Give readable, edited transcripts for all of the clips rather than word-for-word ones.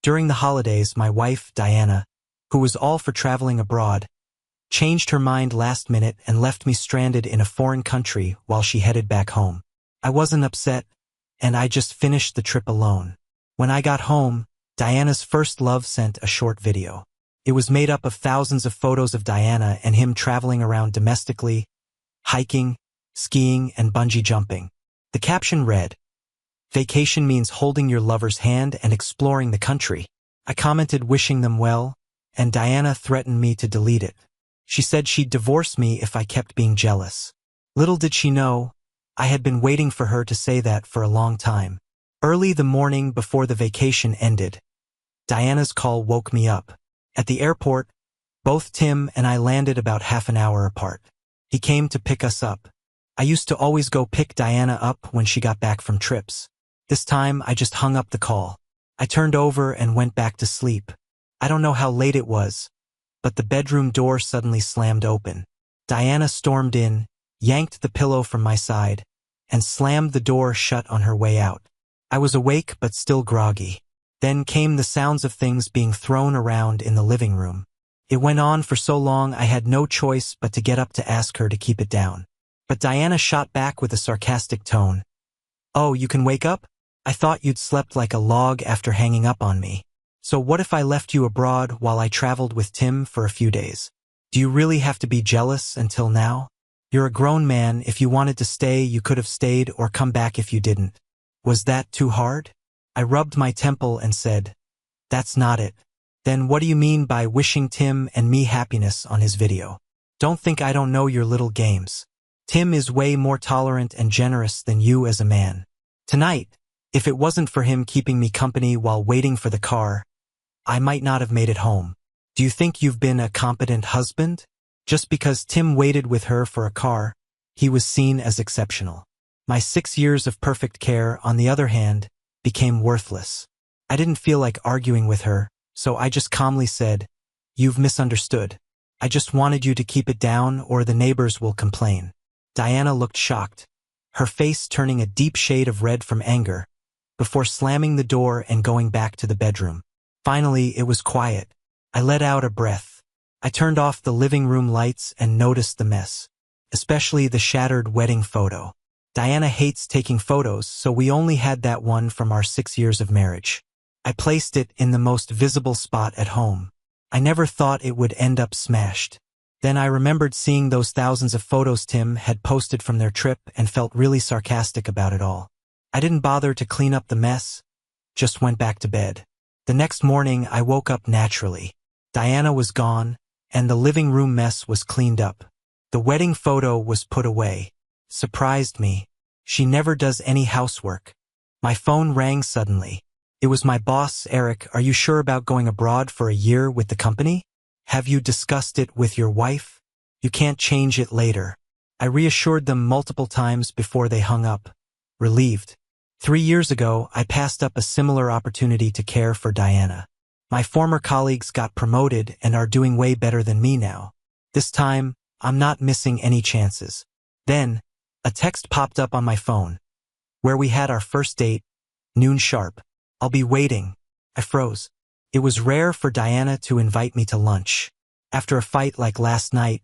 During the holidays, my wife, Diana, who was all for traveling abroad, changed her mind last minute and left me stranded in a foreign country while she headed back home. I wasn't upset, and I just finished the trip alone. When I got home, Diana's first love sent a short video. It was made up of thousands of photos of Diana and him traveling around domestically, hiking, skiing, and bungee jumping. The caption read, "Vacation means holding your lover's hand and exploring the country." I commented wishing them well, and Diana threatened me to delete it. She said she'd divorce me if I kept being jealous. Little did she know, I had been waiting for her to say that for a long time. Early the morning before the vacation ended, Diana's call woke me up. At the airport, both Tim and I landed about half an hour apart. He came to pick us up. I used to always go pick Diana up when she got back from trips. This time, I just hung up the call. I turned over and went back to sleep. I don't know how late it was, but the bedroom door suddenly slammed open. Diana stormed in, yanked the pillow from my side, and slammed the door shut on her way out. I was awake but still groggy. Then came the sounds of things being thrown around in the living room. It went on for so long I had no choice but to get up to ask her to keep it down. But Diana shot back with a sarcastic tone. "Oh, you can wake up? I thought you'd slept like a log after hanging up on me. So what if I left you abroad while I traveled with Tim for a few days? Do you really have to be jealous until now? You're a grown man. If you wanted to stay, you could have stayed or come back if you didn't. Was that too hard?" I rubbed my temple and said, "That's not it." "Then what do you mean by wishing Tim and me happiness on his video? Don't think I don't know your little games. Tim is way more tolerant and generous than you as a man. Tonight, if it wasn't for him keeping me company while waiting for the car, I might not have made it home. Do you think you've been a competent husband? Just because Tim waited with her for a car, he was seen as exceptional. My 6 years of perfect care, on the other hand, became worthless. I didn't feel like arguing with her, so I just calmly said, "You've misunderstood. I just wanted you to keep it down or the neighbors will complain." Diana looked shocked, her face turning a deep shade of red from anger, before slamming the door and going back to the bedroom. Finally, it was quiet. I let out a breath. I turned off the living room lights and noticed the mess, especially the shattered wedding photo. Diana hates taking photos, so we only had that one from our 6 years of marriage. I placed it in the most visible spot at home. I never thought it would end up smashed. Then I remembered seeing those thousands of photos Tim had posted from their trip and felt really sarcastic about it all. I didn't bother to clean up the mess, just went back to bed. The next morning, I woke up naturally. Diana was gone, and the living room mess was cleaned up. The wedding photo was put away. Surprised me. She never does any housework. My phone rang suddenly. It was my boss, Eric. "Are you sure about going abroad for a year with the company? Have you discussed it with your wife? You can't change it later." I reassured them multiple times before they hung up, relieved. 3 years ago, I passed up a similar opportunity to care for Diana. My former colleagues got promoted and are doing way better than me now. This time, I'm not missing any chances. Then, a text popped up on my phone. "Where we had our first date, noon sharp. I'll be waiting." I froze. It was rare for Diana to invite me to lunch. After a fight like last night,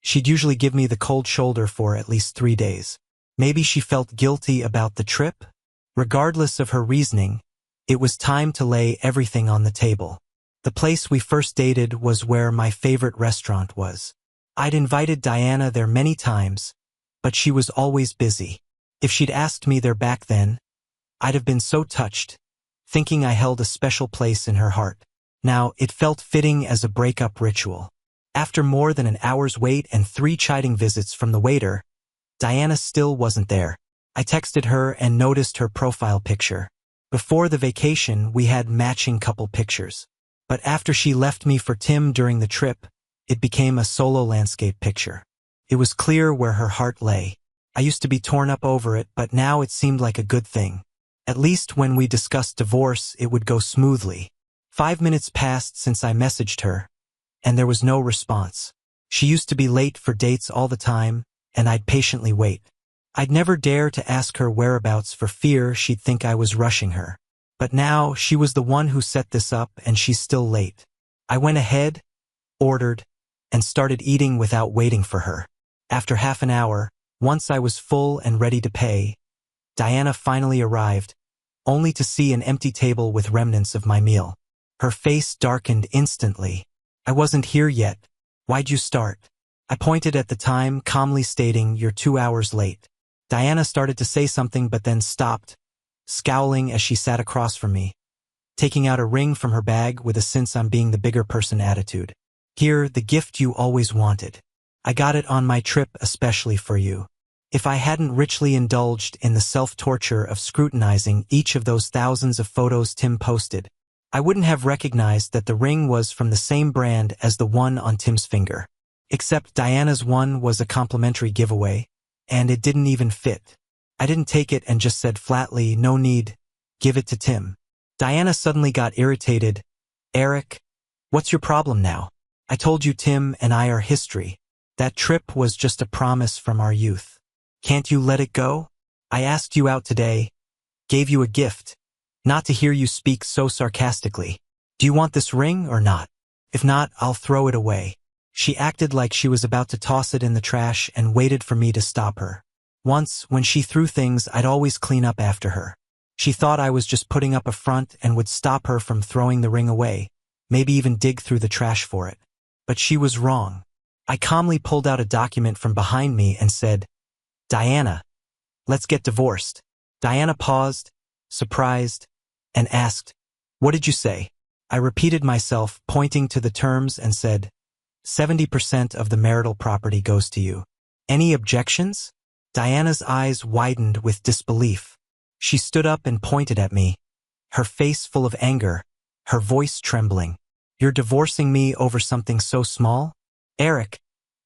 she'd usually give me the cold shoulder for at least 3 days. Maybe she felt guilty about the trip? Regardless of her reasoning, it was time to lay everything on the table. The place we first dated was where my favorite restaurant was. I'd invited Diana there many times, but she was always busy. If she'd asked me there back then, I'd have been so touched, thinking I held a special place in her heart. Now, it felt fitting as a breakup ritual. After more than an hour's wait and 3 chiding visits from the waiter, Diana still wasn't there. I texted her and noticed her profile picture. Before the vacation, we had matching couple pictures. But after she left me for Tim during the trip, it became a solo landscape picture. It was clear where her heart lay. I used to be torn up over it, but now it seemed like a good thing. At least when we discussed divorce, it would go smoothly. 5 minutes passed since I messaged her, and there was no response. She used to be late for dates all the time, and I'd patiently wait. I'd never dare to ask her whereabouts for fear she'd think I was rushing her. But now she was the one who set this up and she's still late. I went ahead, ordered, and started eating without waiting for her. After half an hour, once I was full and ready to pay, Diana finally arrived, only to see an empty table with remnants of my meal. Her face darkened instantly. I wasn't here yet. Why'd you start? I pointed at the time, calmly stating, you're 2 hours late. Diana started to say something but then stopped, scowling as she sat across from me, taking out a ring from her bag with a since I'm being the bigger person attitude. Here, the gift you always wanted. I got it on my trip especially for you. If I hadn't richly indulged in the self-torture of scrutinizing each of those thousands of photos Tim posted, I wouldn't have recognized that the ring was from the same brand as the one on Tim's finger. Except Diana's one was a complimentary giveaway, and it didn't even fit. I didn't take it and just said flatly, no need, give it to Tim. Diana suddenly got irritated. Eric, what's your problem now? I told you Tim and I are history. That trip was just a promise from our youth. Can't you let it go? I asked you out today, gave you a gift, not to hear you speak so sarcastically. Do you want this ring or not? If not, I'll throw it away. She acted like she was about to toss it in the trash and waited for me to stop her. Once, when she threw things, I'd always clean up after her. She thought I was just putting up a front and would stop her from throwing the ring away, maybe even dig through the trash for it. But she was wrong. I calmly pulled out a document from behind me and said, Diana, let's get divorced. Diana paused, surprised, and asked, what did you say? I repeated myself, pointing to the terms, and said, 70% of the marital property goes to you. Any objections? Diana's eyes widened with disbelief. She stood up and pointed at me, her face full of anger, her voice trembling. You're divorcing me over something so small? Eric,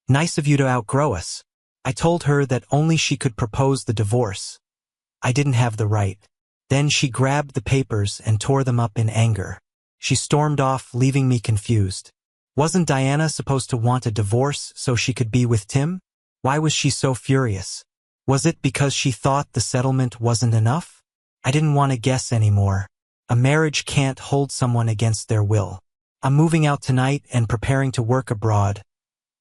nice of you to outgrow us. I told her that only she could propose the divorce. I didn't have the right. Then she grabbed the papers and tore them up in anger. She stormed off, leaving me confused. Wasn't Diana supposed to want a divorce so she could be with Tim? Why was she so furious? Was it because she thought the settlement wasn't enough? I didn't want to guess anymore. A marriage can't hold someone against their will. I'm moving out tonight and preparing to work abroad.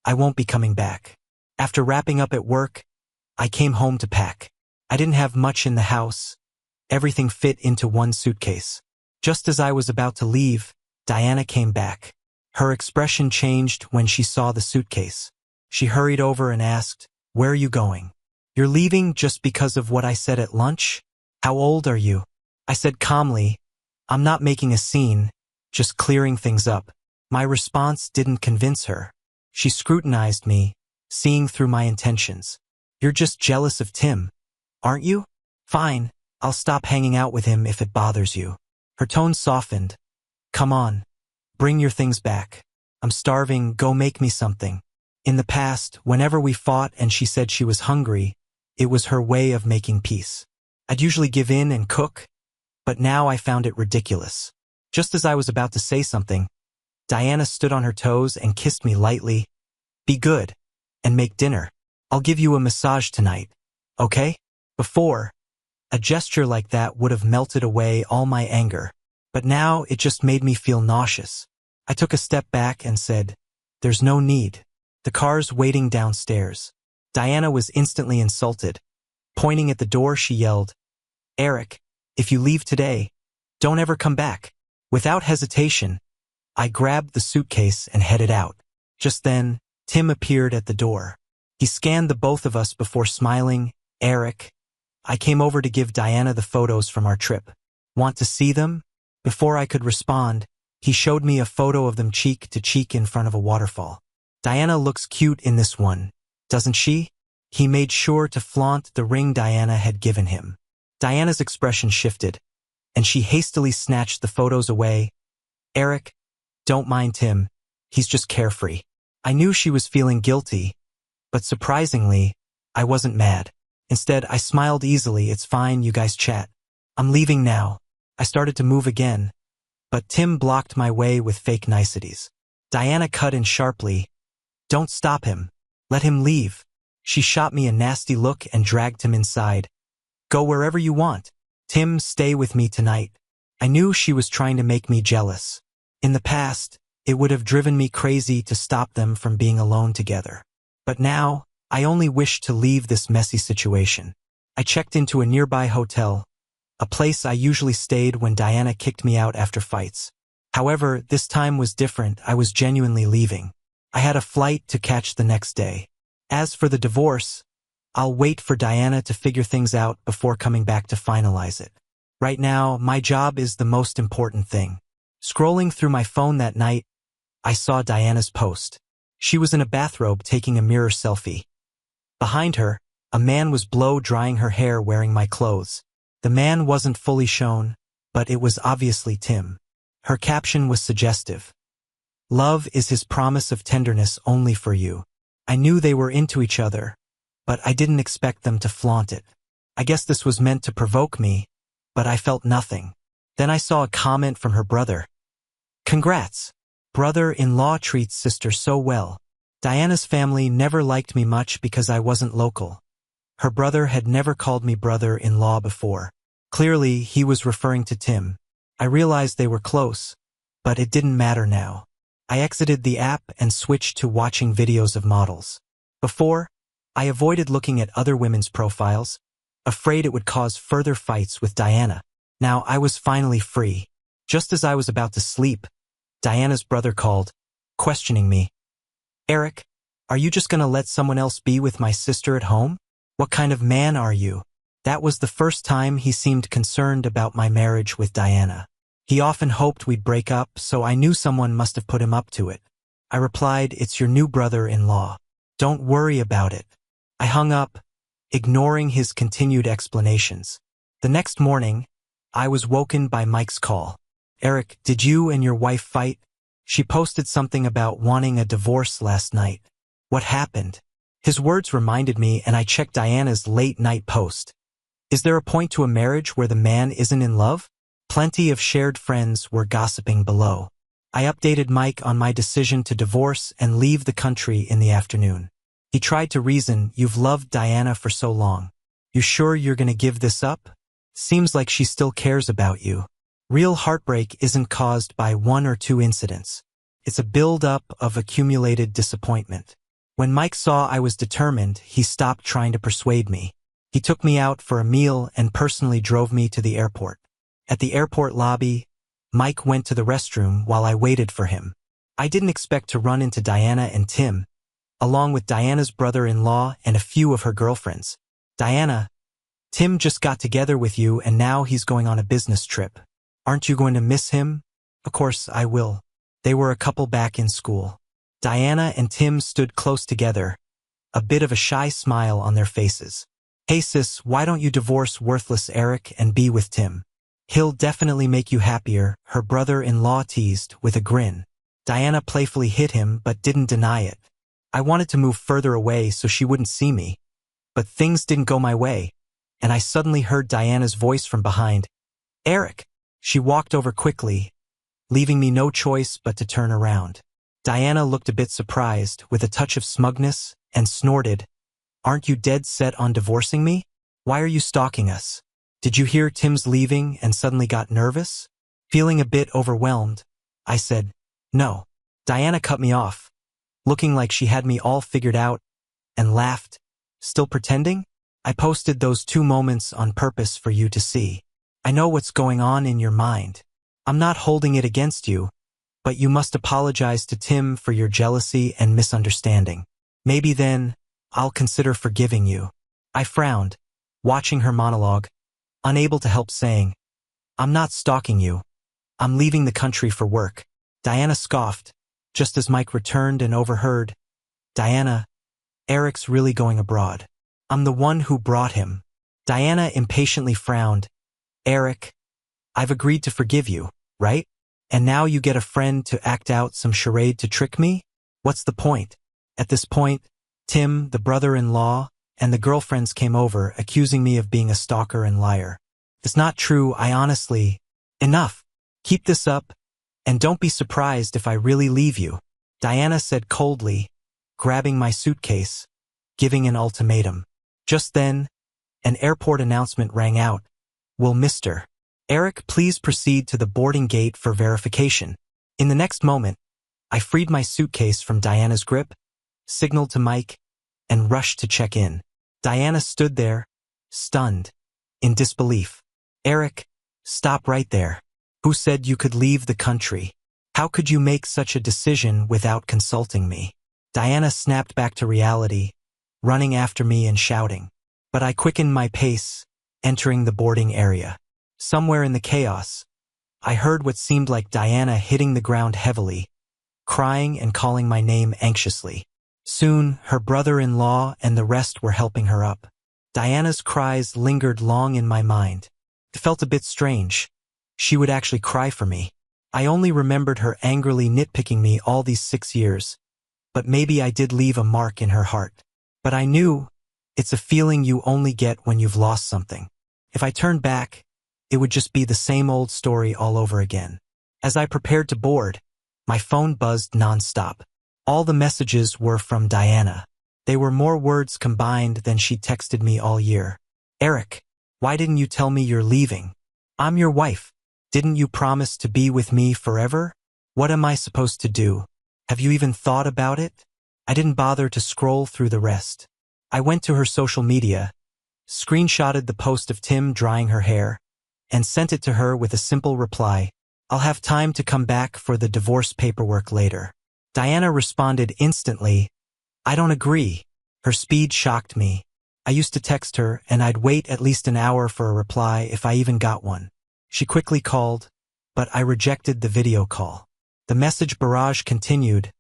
I won't be coming back. After wrapping up at work, I came home to pack. I didn't have much in the house. Everything fit into one suitcase. Just as I was about to leave, Diana came back. Her expression changed when she saw the suitcase. She hurried over and asked, where are you going? You're leaving just because of what I said at lunch? How old are you? I said calmly, I'm not making a scene, just clearing things up. My response didn't convince her. She scrutinized me, seeing through my intentions. You're just jealous of Tim, aren't you? Fine, I'll stop hanging out with him if it bothers you. Her tone softened. Come on, bring your things back. I'm starving, go make me something. In the past, whenever we fought and she said she was hungry, it was her way of making peace. I'd usually give in and cook, but now I found it ridiculous. Just as I was about to say something, Diana stood on her toes and kissed me lightly. Be good, and make dinner. I'll give you a massage tonight, okay? Before, a gesture like that would have melted away all my anger, but now it just made me feel nauseous. I took a step back and said, there's no need. The car's waiting downstairs. Diana was instantly insulted. Pointing at the door, she yelled, Eric, if you leave today, don't ever come back. Without hesitation, I grabbed the suitcase and headed out. Just then, Tim appeared at the door. He scanned the both of us before smiling. Eric, I came over to give Diana the photos from our trip. Want to see them? Before I could respond, he showed me a photo of them cheek to cheek in front of a waterfall. Diana looks cute in this one, doesn't she? He made sure to flaunt the ring Diana had given him. Diana's expression shifted, and she hastily snatched the photos away. Eric, don't mind Tim, he's just carefree. I knew she was feeling guilty, but surprisingly, I wasn't mad. Instead, I smiled easily. It's fine, you guys chat. I'm leaving now. I started to move again, but Tim blocked my way with fake niceties. Diana cut in sharply. Don't stop him. Let him leave. She shot me a nasty look and dragged him inside. Go wherever you want. Tim, stay with me tonight. I knew she was trying to make me jealous. In the past, it would have driven me crazy to stop them from being alone together. But now, I only wished to leave this messy situation. I checked into a nearby hotel, a place I usually stayed when Diana kicked me out after fights. However, this time was different. I was genuinely leaving. I had a flight to catch the next day. As for the divorce, I'll wait for Diana to figure things out before coming back to finalize it. Right now, my job is the most important thing. Scrolling through my phone that night, I saw Diana's post. She was in a bathrobe taking a mirror selfie. Behind her, a man was blow-drying her hair wearing my clothes. The man wasn't fully shown, but it was obviously Tim. Her caption was suggestive. Love is his promise of tenderness only for you. I knew they were into each other, but I didn't expect them to flaunt it. I guess this was meant to provoke me, but I felt nothing. Then I saw a comment from her brother. Congrats! Brother-in-law treats sister so well. Diana's family never liked me much because I wasn't local. Her brother had never called me brother-in-law before. Clearly, he was referring to Tim. I realized they were close, but it didn't matter now. I exited the app and switched to watching videos of models. Before, I avoided looking at other women's profiles, afraid it would cause further fights with Diana. Now I was finally free. Just as I was about to sleep, Diana's brother called, questioning me. Eric, are you just gonna let someone else be with my sister at home? What kind of man are you? That was the first time he seemed concerned about my marriage with Diana. He often hoped we'd break up, so I knew someone must have put him up to it. I replied, it's your new brother-in-law. Don't worry about it. I hung up, ignoring his continued explanations. The next morning, I was woken by Mike's call. Eric, did you and your wife fight? She posted something about wanting a divorce last night. What happened? His words reminded me, and I checked Diana's late-night post. Is there a point to a marriage where the man isn't in love? Plenty of shared friends were gossiping below. I updated Mike on my decision to divorce and leave the country in the afternoon. He tried to reason, you've loved Diana for so long. You sure you're gonna give this up? Seems like she still cares about you. Real heartbreak isn't caused by one or two incidents. It's a build-up of accumulated disappointment. When Mike saw I was determined, he stopped trying to persuade me. He took me out for a meal and personally drove me to the airport. At the airport lobby, Mike went to the restroom while I waited for him. I didn't expect to run into Diana and Tim, along with Diana's brother-in-law and a few of her girlfriends. Diana, Tim just got together with you and now he's going on a business trip. Aren't you going to miss him? Of course I will. They were a couple back in school. Diana and Tim stood close together, a bit of a shy smile on their faces. Hey sis, why don't you divorce worthless Eric and be with Tim? He'll definitely make you happier, her brother-in-law teased with a grin. Diana playfully hit him but didn't deny it. I wanted to move further away so she wouldn't see me. But things didn't go my way, and I suddenly heard Diana's voice from behind. Eric! She walked over quickly, leaving me no choice but to turn around. Diana looked a bit surprised, with a touch of smugness, and snorted, Aren't you dead set on divorcing me? Why are you stalking us? Did you hear Tim's leaving and suddenly got nervous? Feeling a bit overwhelmed, I said, No. Diana cut me off, looking like she had me all figured out, and laughed. Still pretending? I posted those 2 moments on purpose for you to see. I know what's going on in your mind. I'm not holding it against you, but you must apologize to Tim for your jealousy and misunderstanding. Maybe then, I'll consider forgiving you. I frowned, watching her monologue, unable to help saying, I'm not stalking you. I'm leaving the country for work. Diana scoffed, just as Mike returned and overheard, Diana, Eric's really going abroad. I'm the one who brought him. Diana impatiently frowned. Eric, I've agreed to forgive you, right? And now you get a friend to act out some charade to trick me? What's the point? At this point, Tim, the brother-in-law, and the girlfriends came over, accusing me of being a stalker and liar. It's not true, I honestly... Enough. Keep this up, and don't be surprised if I really leave you, Diana said coldly, grabbing my suitcase, giving an ultimatum. Just then, an airport announcement rang out. Will Mr. Eric, please proceed to the boarding gate for verification. In the next moment, I freed my suitcase from Diana's grip, signaled to Mike, and rushed to check in. Diana stood there, stunned, in disbelief. Eric, stop right there. Who said you could leave the country? How could you make such a decision without consulting me? Diana snapped back to reality, running after me and shouting. But I quickened my pace, entering the boarding area. Somewhere in the chaos, I heard what seemed like Diana hitting the ground heavily, crying and calling my name anxiously. Soon, her brother-in-law and the rest were helping her up. Diana's cries lingered long in my mind. It felt a bit strange. She would actually cry for me. I only remembered her angrily nitpicking me all these 6 years, but maybe I did leave a mark in her heart. But I knew, it's a feeling you only get when you've lost something. If I turned back, it would just be the same old story all over again. As I prepared to board, my phone buzzed nonstop. All the messages were from Diana. They were more words combined than she texted me all year. Eric, why didn't you tell me you're leaving? I'm your wife. Didn't you promise to be with me forever? What am I supposed to do? Have you even thought about it? I didn't bother to scroll through the rest. I went to her social media, screenshotted the post of Tim drying her hair, and sent it to her with a simple reply. I'll have time to come back for the divorce paperwork later. Diana responded instantly, I don't agree. Her speed shocked me. I used to text her, and I'd wait at least an hour for a reply if I even got one. She quickly called, but I rejected the video call. The message barrage continued.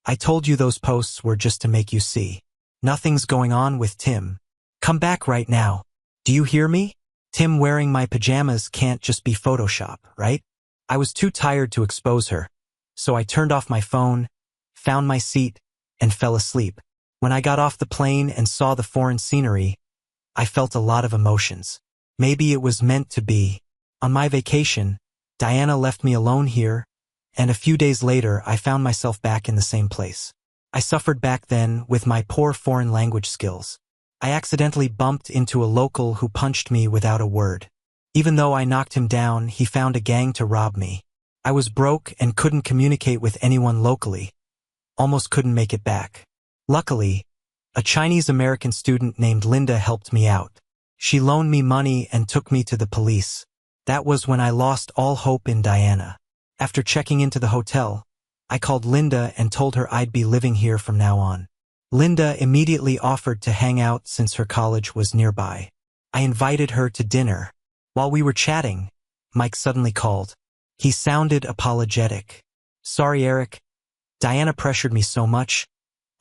I told you those posts were just to make you see. Nothing's going on with Tim. Come back right now. Do you hear me? Tim wearing my pajamas can't just be Photoshop, right? I was too tired to expose her, so I turned off my phone, found my seat, and fell asleep. When I got off the plane and saw the foreign scenery, I felt a lot of emotions. Maybe it was meant to be. On my vacation, Diana left me alone here, and a few days later I found myself back in the same place. I suffered back then with my poor foreign language skills. I accidentally bumped into a local who punched me without a word. Even though I knocked him down, he found a gang to rob me. I was broke and couldn't communicate with anyone locally. Almost couldn't make it back. Luckily, a Chinese-American student named Linda helped me out. She loaned me money and took me to the police. That was when I lost all hope in Diana. After checking into the hotel, I called Linda and told her I'd be living here from now on. Linda immediately offered to hang out since her college was nearby. I invited her to dinner. While we were chatting, Mike suddenly called. He sounded apologetic. Sorry, Eric. Diana pressured me so much.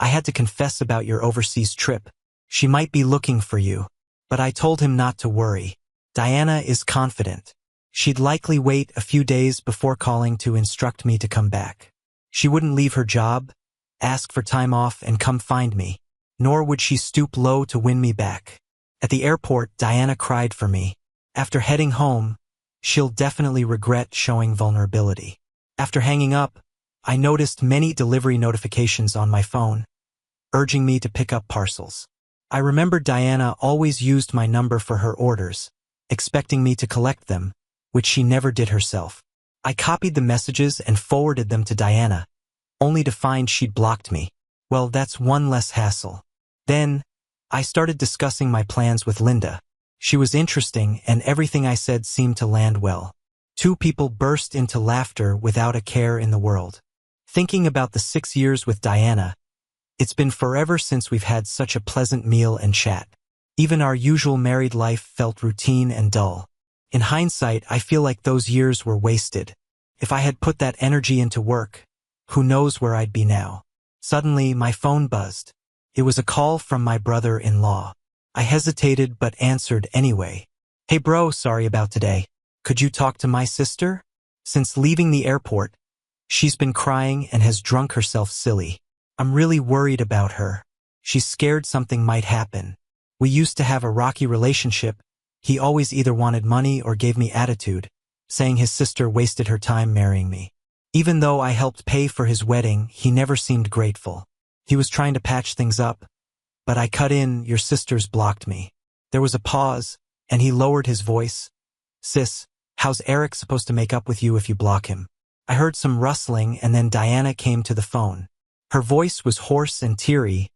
I had to confess about your overseas trip. She might be looking for you. But I told him not to worry. Diana is confident. She'd likely wait a few days before calling to instruct me to come back. She wouldn't leave her job, ask for time off, and come find me. Nor would she stoop low to win me back. At the airport, Diana cried for me. After heading home, she'll definitely regret showing vulnerability. After hanging up, I noticed many delivery notifications on my phone, urging me to pick up parcels. I remembered Diana always used my number for her orders, expecting me to collect them, which she never did herself. I copied the messages and forwarded them to Diana, only to find she'd blocked me. Well, that's one less hassle. Then, I started discussing my plans with Linda. She was interesting, and everything I said seemed to land well. Two people burst into laughter without a care in the world. Thinking about the 6 years with Diana, it's been forever since we've had such a pleasant meal and chat. Even our usual married life felt routine and dull. In hindsight, I feel like those years were wasted. If I had put that energy into work, who knows where I'd be now. Suddenly, my phone buzzed. It was a call from my brother-in-law. I hesitated but answered anyway. Hey bro, sorry about today. Could you talk to my sister? Since leaving the airport, she's been crying and has drunk herself silly. I'm really worried about her. She's scared something might happen. We used to have a rocky relationship. He always either wanted money or gave me attitude, saying his sister wasted her time marrying me. Even though I helped pay for his wedding, he never seemed grateful. He was trying to patch things up, but I cut in, your sister's blocked me. There was a pause, and he lowered his voice. Sis, How's Eric supposed to make up with you if you block him? I heard some rustling and then Diana came to the phone. Her voice was hoarse and teary.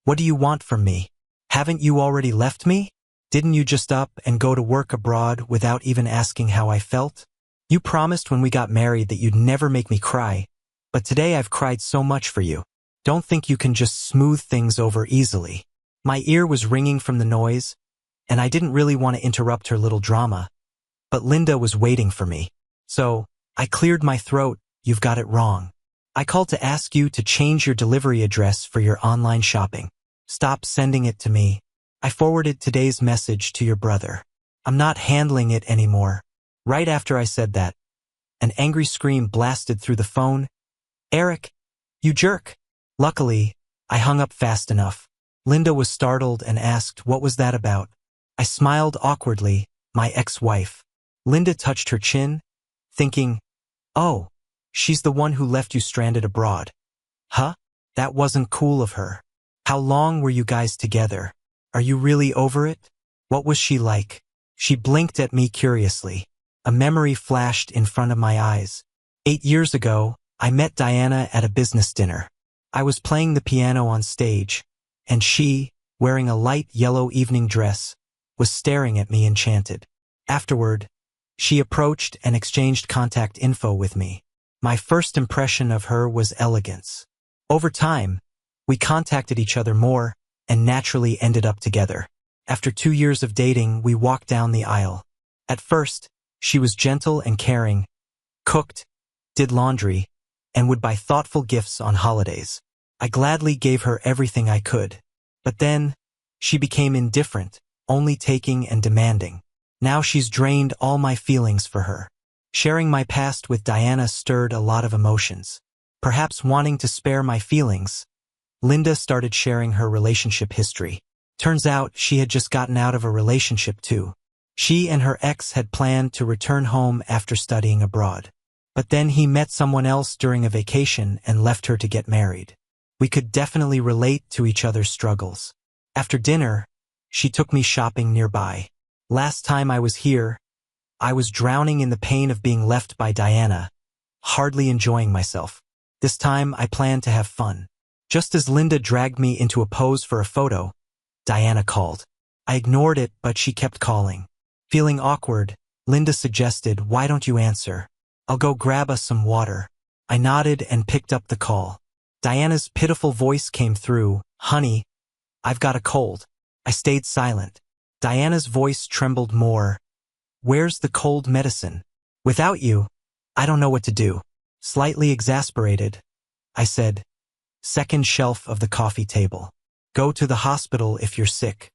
What do you want from me? Haven't you already left me? Didn't you just up and go to work abroad without even asking how I felt? You promised when we got married that you'd never make me cry, but today I've cried so much for you. Don't think you can just smooth things over easily. My ear was ringing from the noise, and I didn't really want to interrupt her little drama, but Linda was waiting for me. So, I cleared my throat. You've got it wrong. I called to ask you to change your delivery address for your online shopping. Stop sending it to me. I forwarded today's message to your brother. I'm not handling it anymore. Right after I said that, an angry scream blasted through the phone. Eric, you jerk. Luckily, I hung up fast enough. Linda was startled and asked, what was that about? I smiled awkwardly, my ex-wife. Linda touched her chin, thinking, oh, she's the one who left you stranded abroad. Huh? That wasn't cool of her. How long were you guys together? Are you really over it? What was she like? She blinked at me curiously. A memory flashed in front of my eyes. 8 years ago, I met Diana at a business dinner. I was playing the piano on stage, and she, wearing a light yellow evening dress, was staring at me enchanted. Afterward, she approached and exchanged contact info with me. My first impression of her was elegance. Over time, we contacted each other more and naturally ended up together. After 2 years of dating, we walked down the aisle. At first, she was gentle and caring, cooked, did laundry, and would buy thoughtful gifts on holidays. I gladly gave her everything I could. But then, she became indifferent, only taking and demanding. Now she's drained all my feelings for her. Sharing my past with Diana stirred a lot of emotions. Perhaps wanting to spare my feelings, Linda started sharing her relationship history. Turns out she had just gotten out of a relationship too. She and her ex had planned to return home after studying abroad. But then he met someone else during a vacation and left her to get married. We could definitely relate to each other's struggles. After dinner, she took me shopping nearby. Last time I was here, I was drowning in the pain of being left by Diana, hardly enjoying myself. This time I planned to have fun. Just as Linda dragged me into a pose for a photo, Diana called. I ignored it, but she kept calling. Feeling awkward, Linda suggested, why don't you answer? I'll go grab us some water. I nodded and picked up the call. Diana's pitiful voice came through, honey, I've got a cold. I stayed silent. Diana's voice trembled more. Where's the cold medicine? Without you, I don't know what to do. Slightly exasperated, I said, second shelf of the coffee table. Go to the hospital if you're sick.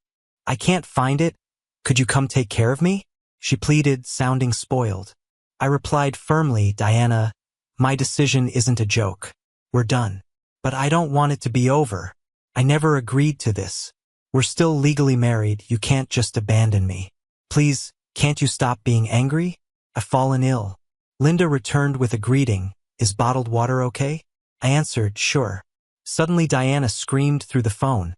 I can't find it. Could you come take care of me? She pleaded, sounding spoiled. I replied firmly, Diana, my decision isn't a joke. We're done. But I don't want it to be over. I never agreed to this. We're still legally married. You can't just abandon me. Please, can't you stop being angry? I've fallen ill. Linda returned with a greeting. Is bottled water okay? I answered, sure. Suddenly Diana screamed through the phone.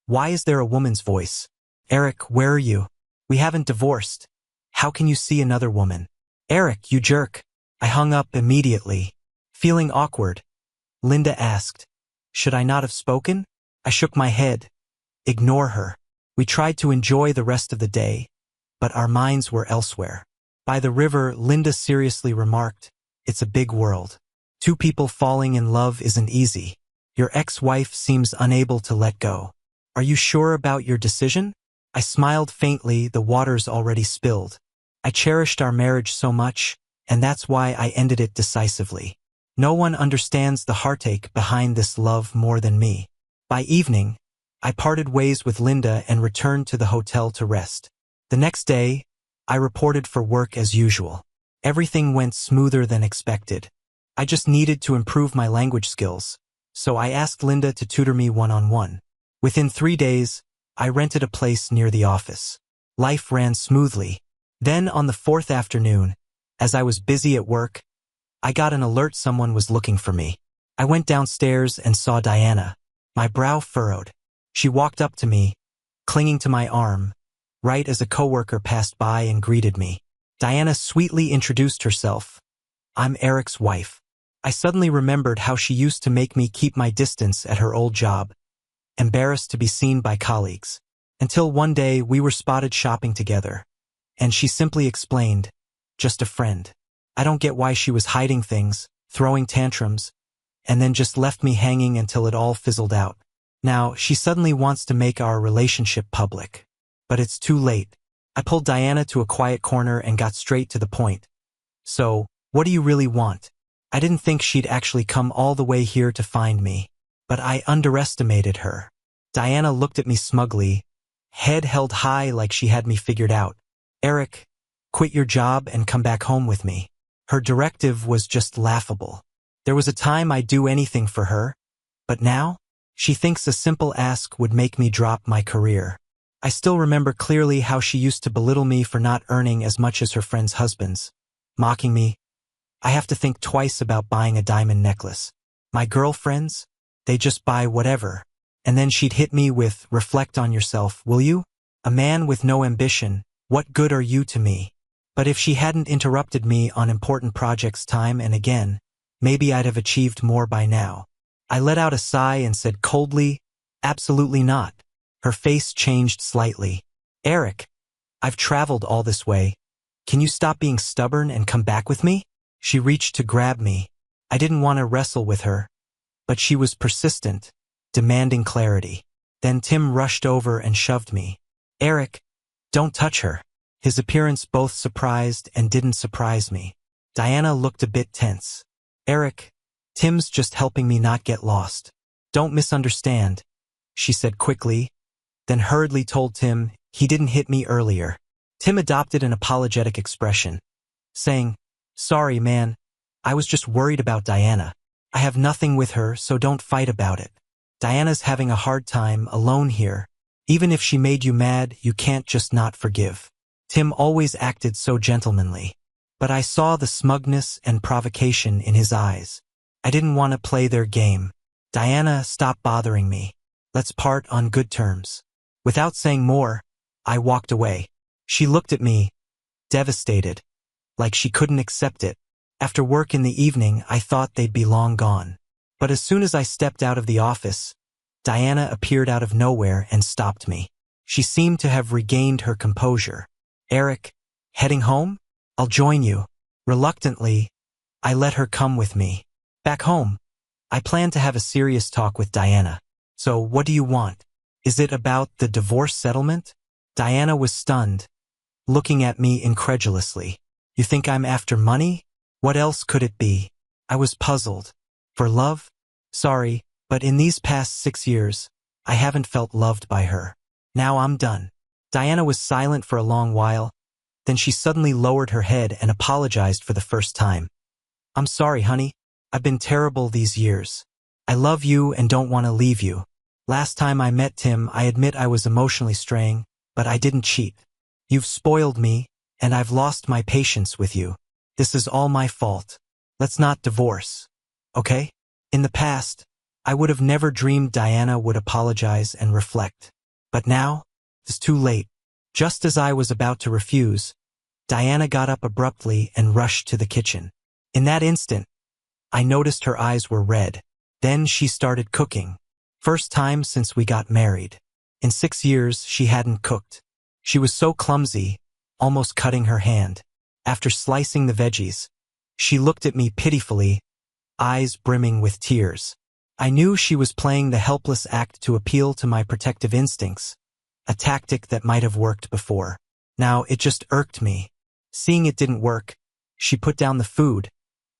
Why is there a woman's voice? Eric, where are you? We haven't divorced. How can you see another woman? Eric, you jerk. I hung up immediately. Feeling awkward, Linda asked, should I not have spoken? I shook my head. Ignore her. We tried to enjoy the rest of the day, but our minds were elsewhere. By the river, Linda seriously remarked, it's a big world. 2 people falling in love isn't easy. Your ex-wife seems unable to let go. Are you sure about your decision? I smiled faintly, the water's already spilled. I cherished our marriage so much, and that's why I ended it decisively. No one understands the heartache behind this love more than me. By evening, I parted ways with Linda and returned to the hotel to rest. The next day, I reported for work as usual. Everything went smoother than expected. I just needed to improve my language skills, so I asked Linda to tutor me one-on-one. Within 3 days, I rented a place near the office. Life ran smoothly. Then on the 4th afternoon, as I was busy at work, I got an alert someone was looking for me. I went downstairs and saw Diana. My brow furrowed. She walked up to me, clinging to my arm, right as a coworker passed by and greeted me. Diana sweetly introduced herself. I'm Eric's wife. I suddenly remembered how she used to make me keep my distance at her old job, embarrassed to be seen by colleagues. Until one day we were spotted shopping together, and she simply explained, just a friend. I don't get why she was hiding things, throwing tantrums, and then just left me hanging until it all fizzled out. Now, she suddenly wants to make our relationship public. But it's too late. I pulled Diana to a quiet corner and got straight to the point. So, what do you really want? I didn't think she'd actually come all the way here to find me. But I underestimated her. Diana looked at me smugly, head held high like she had me figured out. Eric, quit your job and come back home with me. Her directive was just laughable. There was a time I'd do anything for her, but now, she thinks a simple ask would make me drop my career. I still remember clearly how she used to belittle me for not earning as much as her friends' husbands, mocking me. I have to think twice about buying a diamond necklace. My girlfriends, they just buy whatever. And then she'd hit me with, reflect on yourself, will you? A man with no ambition, what good are you to me? But if she hadn't interrupted me on important projects time and again, maybe I'd have achieved more by now. I let out a sigh and said coldly, absolutely not. Her face changed slightly. Eric, I've traveled all this way. Can you stop being stubborn and come back with me? She reached to grab me. I didn't want to wrestle with her, but she was persistent, demanding clarity. Then Tim rushed over and shoved me. Eric, don't touch her. His appearance both surprised and didn't surprise me. Diana looked a bit tense. Eric, Tim's just helping me not get lost. Don't misunderstand, she said quickly, then hurriedly told Tim he didn't hit me earlier. Tim adopted an apologetic expression, saying, sorry, man, I was just worried about Diana. I have nothing with her, so don't fight about it. Diana's having a hard time alone here. Even if she made you mad, you can't just not forgive. Tim always acted so gentlemanly. But I saw the smugness and provocation in his eyes. I didn't want to play their game. Diana, stop bothering me. Let's part on good terms. Without saying more, I walked away. She looked at me, devastated, like she couldn't accept it. After work in the evening, I thought they'd be long gone. But as soon as I stepped out of the office, Diana appeared out of nowhere and stopped me. She seemed to have regained her composure. Eric, heading home? I'll join you. Reluctantly, I let her come with me. Back home, I planned to have a serious talk with Diana. So what do you want? Is it about the divorce settlement? Diana was stunned, looking at me incredulously. You think I'm after money? What else could it be? I was puzzled. For love? Sorry, but in these past 6 years, I haven't felt loved by her. Now I'm done. Diana was silent for a long while, then she suddenly lowered her head and apologized for the first time. I'm sorry, honey. I've been terrible these years. I love you and don't want to leave you. Last time I met Tim, I admit I was emotionally straying, but I didn't cheat. You've spoiled me, and I've lost my patience with you. This is all my fault. Let's not divorce, okay? In the past, I would have never dreamed Diana would apologize and reflect. But now, it's too late. Just as I was about to refuse, Diana got up abruptly and rushed to the kitchen. In that instant, I noticed her eyes were red. Then she started cooking. First time since we got married. In 6 years, she hadn't cooked. She was so clumsy, almost cutting her hand. After slicing the veggies, she looked at me pitifully, eyes brimming with tears. I knew she was playing the helpless act to appeal to my protective instincts, a tactic that might have worked before. Now it just irked me. Seeing it didn't work, she put down the food,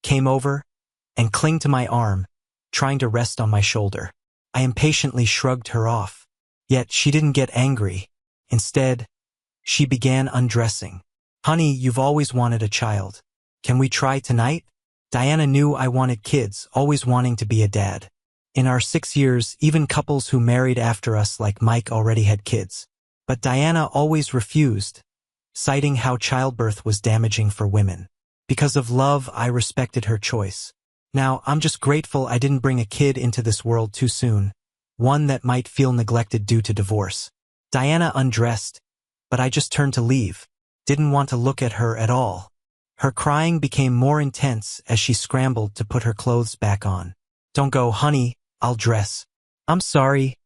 came over, and clung to my arm, trying to rest on my shoulder. I impatiently shrugged her off. Yet she didn't get angry. Instead, she began undressing. Honey, you've always wanted a child. Can we try tonight? Diana knew I wanted kids, always wanting to be a dad. In our 6 years, even couples who married after us like Mike already had kids. But Diana always refused, citing how childbirth was damaging for women. Because of love, I respected her choice. Now, I'm just grateful I didn't bring a kid into this world too soon, one that might feel neglected due to divorce. Diana undressed, but I just turned to leave. didn't want to look at her at all. Her crying became more intense as she scrambled to put her clothes back on. Don't go, honey, I'll dress. I'm sorry.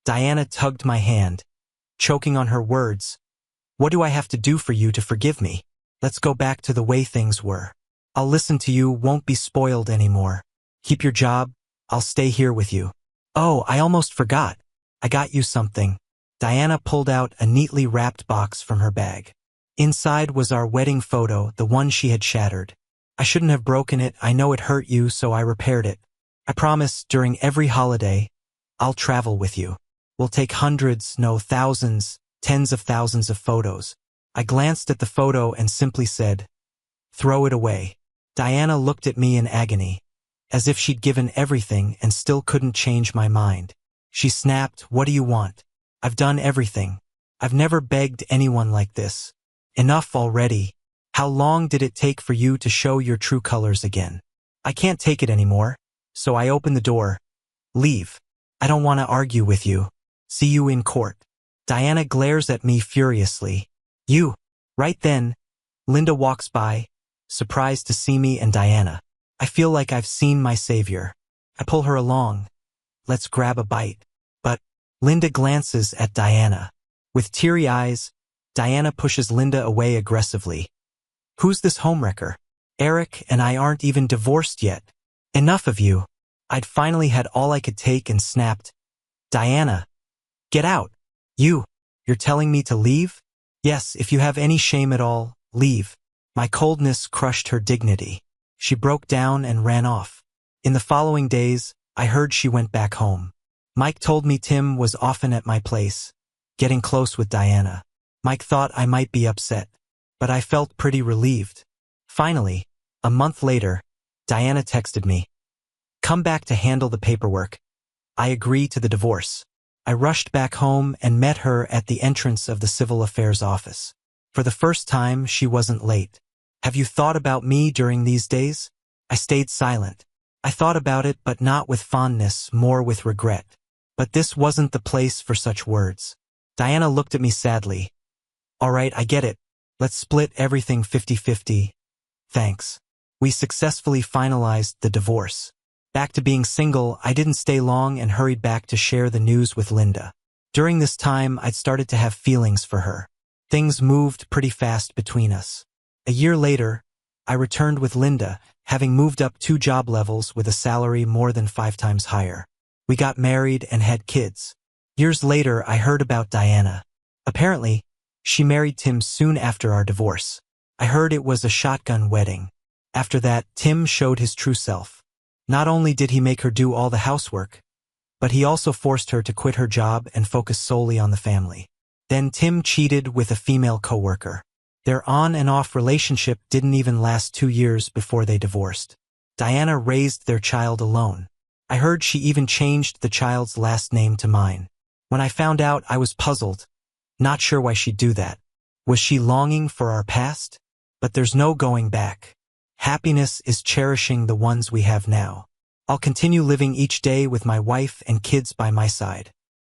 Diana tugged my hand, choking on her words. What do I have to do for you to forgive me? Let's go back to the way things were. I'll listen to you, won't be spoiled anymore. Keep your job, I'll stay here with you. Oh, I almost forgot. I got you something. Diana pulled out a neatly wrapped box from her bag. Inside was our wedding photo, the one she had shattered. I shouldn't have broken it, I know it hurt you, so I repaired it. I promise, during every holiday, I'll travel with you. We'll take hundreds, no thousands, tens of thousands of photos. I glanced at the photo and simply said, throw it away. Diana looked at me in agony, as if she'd given everything and still couldn't change my mind. She snapped, what do you want? I've done everything. I've never begged anyone like this. Enough already. How long did it take for you to show your true colors again? I can't take it anymore, so I opened the door. Leave. I don't want to argue with you. See you in court. Diana glares at me furiously. You. Right then, Linda walks by, surprised to see me and Diana. I feel like I've seen my savior. I pull her along. Let's grab a bite. But Linda glances at Diana. With teary eyes, Diana pushes Linda away aggressively. Who's this homewrecker? Eric and I aren't even divorced yet. Enough of you. I'd finally had all I could take and snapped. Diana, get out. You're telling me to leave? Yes, if you have any shame at all, leave. My coldness crushed her dignity. She broke down and ran off. In the following days, I heard she went back home. Mike told me Tim was often at my place, getting close with Diana. Mike thought I might be upset, but I felt pretty relieved. Finally, a month later, Diana texted me. Come back to handle the paperwork. I agree to the divorce. I rushed back home and met her at the entrance of the Civil Affairs office. For the first time, she wasn't late. Have you thought about me during these days? I stayed silent. I thought about it, but not with fondness, more with regret. But this wasn't the place for such words. Diana looked at me sadly. All right, I get it. Let's split everything 50-50. Thanks. We successfully finalized the divorce. Back to being single, I didn't stay long and hurried back to share the news with Linda. During this time, I'd started to have feelings for her. Things moved pretty fast between us. A year later, I returned with Linda, having moved up 2 job levels with a salary more than 5 times higher. We got married and had kids. Years later, I heard about Diana. Apparently, she married Tim soon after our divorce. I heard it was a shotgun wedding. After that, Tim showed his true self. Not only did he make her do all the housework, but he also forced her to quit her job and focus solely on the family. Then Tim cheated with a female coworker. Their on and off relationship didn't even last 2 years before they divorced. Diana raised their child alone. I heard she even changed the child's last name to mine. When I found out, I was puzzled, not sure why she'd do that. Was she longing for our past? But there's no going back. Happiness is cherishing the ones we have now. I'll continue living each day with my wife and kids by my side.